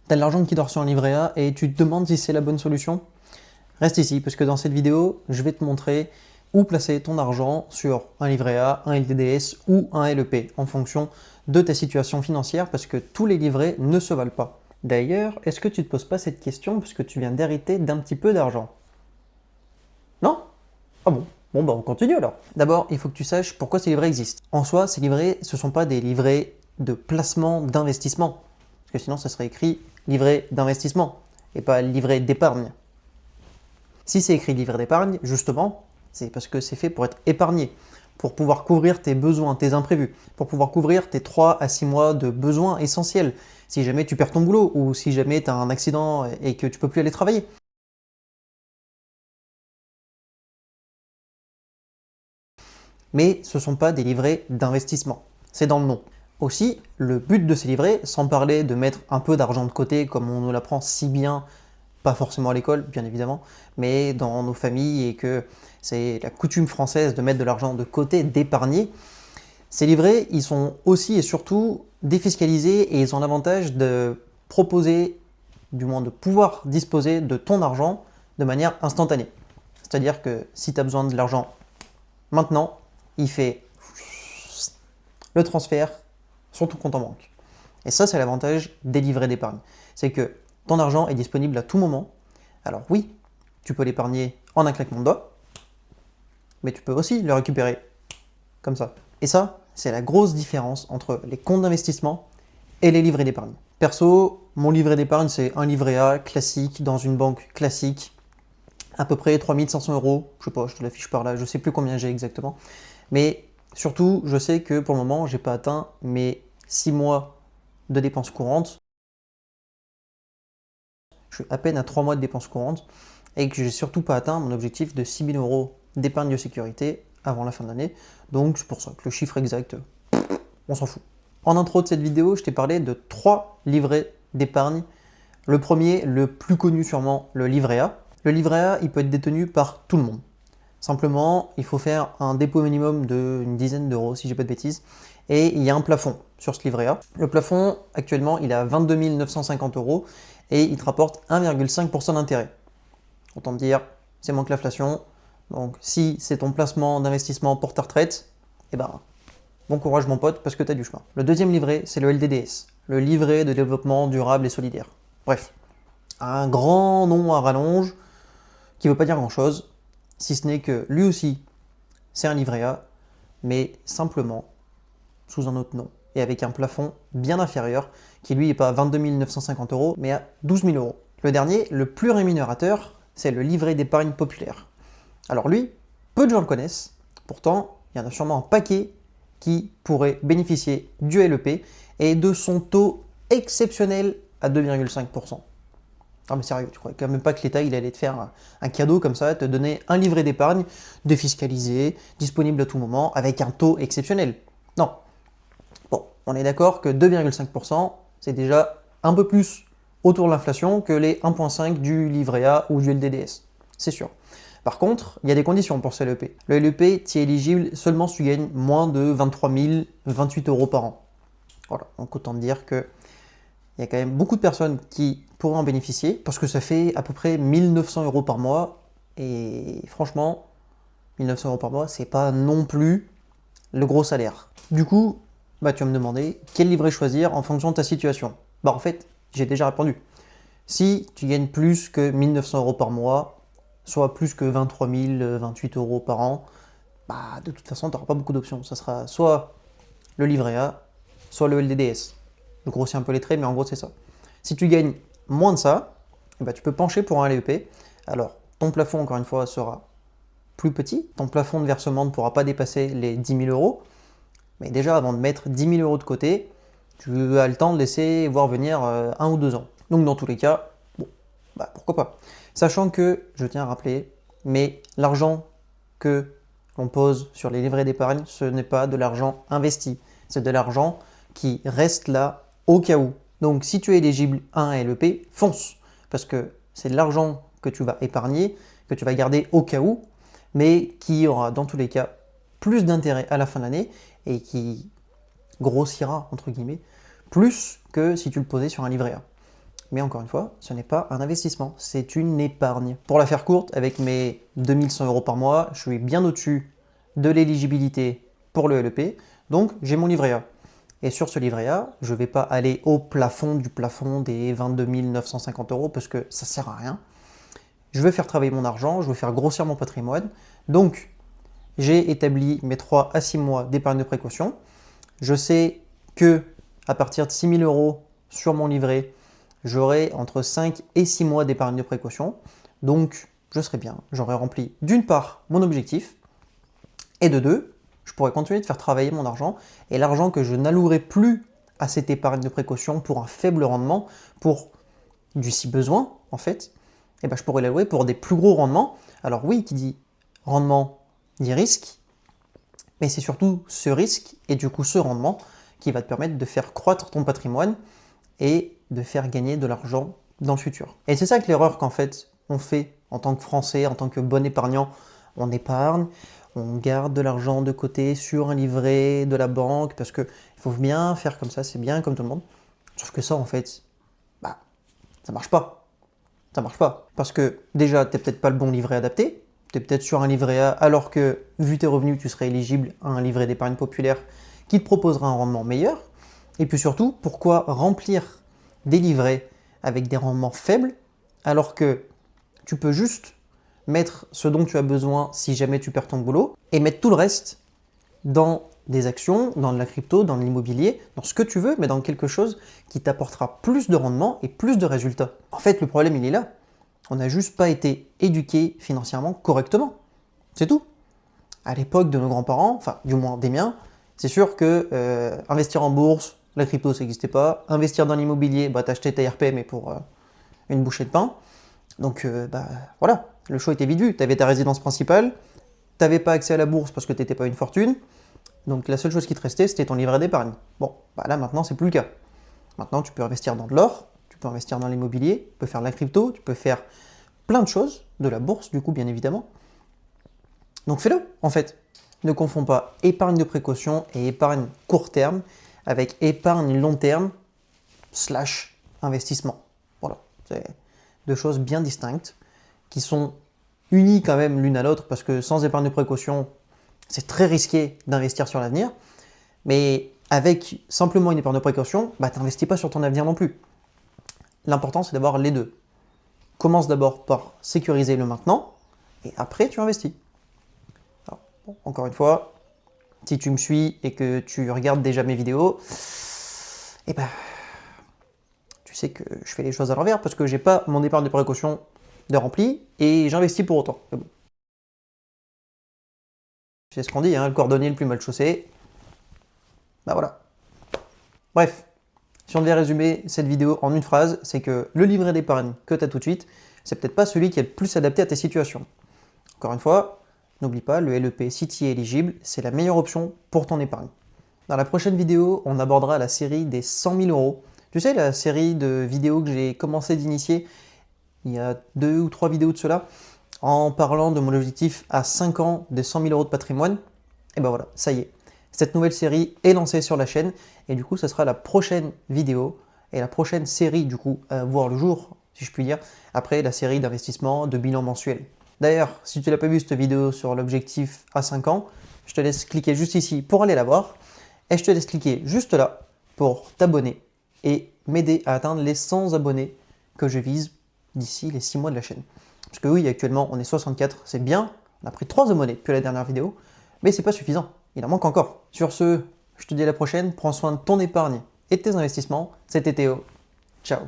T'as de l'argent qui dort sur un livret A et tu te demandes si c'est la bonne solution? Reste ici, parce que dans cette vidéo, je vais te montrer où placer ton argent sur un livret A, un LDDS ou un LEP, en fonction de ta situation financière, parce que tous les livrets ne se valent pas. D'ailleurs, est-ce que tu te poses pas cette question parce que tu viens d'hériter d'un petit peu d'argent? Non? Ah bon? Bon, bah on continue alors. D'abord, il faut que tu saches pourquoi ces livrets existent. En soi, ces livrets, ce ne sont pas des livrets de placement d'investissement. Parce que sinon, ça serait écrit livret d'investissement et pas livret d'épargne. Si c'est écrit livret d'épargne, justement, c'est parce que c'est fait pour être épargné, pour pouvoir couvrir tes besoins, tes imprévus, pour pouvoir couvrir tes 3 à 6 mois de besoins essentiels, si jamais tu perds ton boulot ou si jamais tu as un accident et que tu peux plus aller travailler. Mais ce ne sont pas des livrets d'investissement, c'est dans le nom. Aussi, le but de ces livrets, sans parler de mettre un peu d'argent de côté comme on nous l'apprend si bien, pas forcément à l'école bien évidemment, mais dans nos familles et que c'est la coutume française de mettre de l'argent de côté, d'épargner, ces livrets, ils sont aussi et surtout défiscalisés et ils ont l'avantage de proposer, du moins de pouvoir disposer de ton argent de manière instantanée. C'est-à-dire que si tu as besoin de l'argent maintenant, il fait le transfert sur ton compte en banque. Et ça, c'est l'avantage des livrets d'épargne. C'est que ton argent est disponible à tout moment. Alors oui, tu peux l'épargner en un claquement de doigts, mais tu peux aussi le récupérer comme ça. Et ça, c'est la grosse différence entre les comptes d'investissement et les livrets d'épargne. Perso, mon livret d'épargne, c'est un livret A classique dans une banque classique, à peu près 3500 euros. Je sais pas, je te l'affiche par là, je sais plus combien j'ai exactement. Mais surtout, je sais que pour le moment, j'ai pas atteint mes 6 mois de dépenses courantes. Je suis à peine à 3 mois de dépenses courantes et que j'ai surtout pas atteint mon objectif de 6 000 euros d'épargne de sécurité avant la fin de l'année. Donc c'est pour ça que le chiffre exact, on s'en fout. En intro de cette vidéo, je t'ai parlé de 3 livrets d'épargne. Le premier, le plus connu sûrement, le livret A. Le livret A, il peut être détenu par tout le monde. Simplement, il faut faire un dépôt minimum d'une dizaine d'euros, si j'ai pas de bêtises, et il y a un plafond sur ce livret A. Le plafond, actuellement, il est à 22 950 euros et il te rapporte 1,5% d'intérêt. Autant te dire, c'est moins que l'inflation. Donc, si c'est ton placement d'investissement pour ta retraite, eh ben, bon courage mon pote, parce que tu as du chemin. Le deuxième livret, c'est le LDDS, le livret de développement durable et solidaire. Bref, un grand nom à rallonge qui ne veut pas dire grand-chose, si ce n'est que lui aussi, c'est un livret A, mais simplement sous un autre nom et avec un plafond bien inférieur, qui lui n'est pas à 22 950 euros, mais à 12 000 euros. Le dernier, le plus rémunérateur, c'est le livret d'épargne populaire. Alors lui, peu de gens le connaissent, pourtant il y en a sûrement un paquet qui pourraient bénéficier du LEP et de son taux exceptionnel à 2,5%. Non mais sérieux, tu crois quand même pas que l'État il allait te faire un cadeau comme ça, te donner un livret d'épargne défiscalisé, disponible à tout moment, avec un taux exceptionnel. Non. Bon, on est d'accord que 2,5%, c'est déjà un peu plus autour de l'inflation que les 1,5 du livret A ou du LDDS. C'est sûr. Par contre, il y a des conditions pour ce LEP. Le LEP, tu es éligible seulement si tu gagnes moins de 23 028 euros par an. Voilà, donc autant dire que il y a quand même beaucoup de personnes qui pourraient en bénéficier, parce que ça fait à peu près 1900 euros par mois, et franchement, 1900 euros par mois, c'est pas non plus le gros salaire. Du coup, bah, tu vas me demander quel livret choisir en fonction de ta situation. Bah en fait, j'ai déjà répondu. Si tu gagnes plus que 1900 euros par mois, soit plus que 23 028 euros par an, bah de toute façon, tu n'auras pas beaucoup d'options. Ça sera soit le livret A, soit le LDDS. Je grossis un peu les traits, mais en gros, c'est ça. Si tu gagnes moins de ça, eh ben, tu peux pencher pour un LEP. Alors, ton plafond, encore une fois, sera plus petit. Ton plafond de versement ne pourra pas dépasser les 10 000 euros. Mais déjà, avant de mettre 10 000 euros de côté, tu as le temps de laisser voir venir 1 ou 2 ans. Donc, dans tous les cas, bon, bah, pourquoi pas. Sachant que, je tiens à rappeler, mais l'argent que l'on pose sur les livrets d'épargne, ce n'est pas de l'argent investi. C'est de l'argent qui reste là au cas où. Donc si tu es éligible à un LEP, fonce, parce que c'est de l'argent que tu vas épargner, que tu vas garder au cas où, mais qui aura dans tous les cas plus d'intérêt à la fin de l'année et qui grossira, entre guillemets, plus que si tu le posais sur un livret A. Mais encore une fois, ce n'est pas un investissement, c'est une épargne. Pour la faire courte, avec mes 2100 euros par mois, je suis bien au-dessus de l'éligibilité pour le LEP, donc j'ai mon livret A. Et sur ce livret A, je ne vais pas aller au plafond du plafond des 22 950 euros parce que ça ne sert à rien. Je veux faire travailler mon argent, je veux faire grossir mon patrimoine. Donc, j'ai établi mes 3 à 6 mois d'épargne de précaution. Je sais que à partir de 6 000 euros sur mon livret, j'aurai entre 5 et 6 mois d'épargne de précaution. Donc, je serai bien. J'aurai rempli d'une part mon objectif et de deux, je pourrais continuer de faire travailler mon argent et l'argent que je n'allouerai plus à cette épargne de précaution pour un faible rendement, pour du si besoin en fait, eh ben, je pourrais l'allouer pour des plus gros rendements. Alors oui, qui dit rendement dit risque, mais c'est surtout ce risque et du coup ce rendement qui va te permettre de faire croître ton patrimoine et de faire gagner de l'argent dans le futur. Et c'est ça que l'erreur qu'en fait on fait en tant que Français, en tant que bon épargnant, on épargne, on garde de l'argent de côté sur un livret de la banque parce qu'il faut bien faire comme ça, c'est bien comme tout le monde. Sauf que ça en fait, bah, ça marche pas. Ça marche pas. Parce que déjà, tu n'es peut-être pas le bon livret adapté, tu es peut-être sur un livret A alors que vu tes revenus, tu serais éligible à un livret d'épargne populaire qui te proposera un rendement meilleur. Et puis surtout, pourquoi remplir des livrets avec des rendements faibles alors que tu peux juste mettre ce dont tu as besoin si jamais tu perds ton boulot et mettre tout le reste dans des actions, dans de la crypto, dans de l'immobilier, dans ce que tu veux, mais dans quelque chose qui t'apportera plus de rendement et plus de résultats. En fait, le problème, il est là. On n'a juste pas été éduqué financièrement correctement. C'est tout. À l'époque de nos grands-parents, enfin, du moins des miens, c'est sûr que investir en bourse, la crypto, ça n'existait pas. Investir dans l'immobilier, bah, t'achetais ta RP, mais pour une bouchée de pain. Donc, voilà, le choix était vite vu. Tu avais ta résidence principale, tu n'avais pas accès à la bourse parce que tu n'étais pas une fortune. Donc, la seule chose qui te restait, c'était ton livret d'épargne. Bon, bah là, maintenant, c'est plus le cas. Maintenant, tu peux investir dans de l'or, tu peux investir dans l'immobilier, tu peux faire de la crypto, tu peux faire plein de choses, de la bourse, du coup, bien évidemment. Donc, fais-le, en fait. Ne confonds pas épargne de précaution et épargne court terme avec épargne long terme / investissement. Voilà, c'est deux choses bien distinctes qui sont unies quand même l'une à l'autre parce que sans épargne de précaution, c'est très risqué d'investir sur l'avenir. Mais avec simplement une épargne de précaution, bah, tu n'investis pas sur ton avenir non plus. L'important, c'est d'avoir les deux. Commence d'abord par sécuriser le maintenant et après, tu investis. Alors, bon, encore une fois, si tu me suis et que tu regardes déjà mes vidéos, eh ben, tu sais que je fais les choses à l'envers parce que j'ai pas mon épargne de précaution de rempli et j'investis pour autant. Mais bon. C'est ce qu'on dit, hein, le cordonnier le plus mal chaussé. Bah voilà. Bref, si on devait résumer cette vidéo en une phrase, c'est que le livret d'épargne que tu as tout de suite, c'est peut-être pas celui qui est le plus adapté à tes situations. Encore une fois, n'oublie pas, le LEP, si tu y es éligible, c'est la meilleure option pour ton épargne. Dans la prochaine vidéo, on abordera la série des 100 000 euros. Tu sais, la série de vidéos que j'ai commencé d'initier il y a 2 ou 3 vidéos de cela, en parlant de mon objectif à 5 ans de 100 000 euros de patrimoine. Et ben voilà, ça y est. Cette nouvelle série est lancée sur la chaîne et du coup, ce sera la prochaine vidéo et la prochaine série du coup à voir le jour, si je puis dire, après la série d'investissement de bilan mensuel. D'ailleurs, si tu n'as pas vu cette vidéo sur l'objectif à 5 ans, je te laisse cliquer juste ici pour aller la voir et je te laisse cliquer juste là pour t'abonner et m'aider à atteindre les 100 abonnés que je vise d'ici les 6 mois de la chaîne. Parce que oui, actuellement, on est 64, c'est bien, on a pris 3 abonnés depuis la dernière vidéo, mais c'est pas suffisant, il en manque encore. Sur ce, je te dis à la prochaine, prends soin de ton épargne et de tes investissements, c'était Théo, ciao.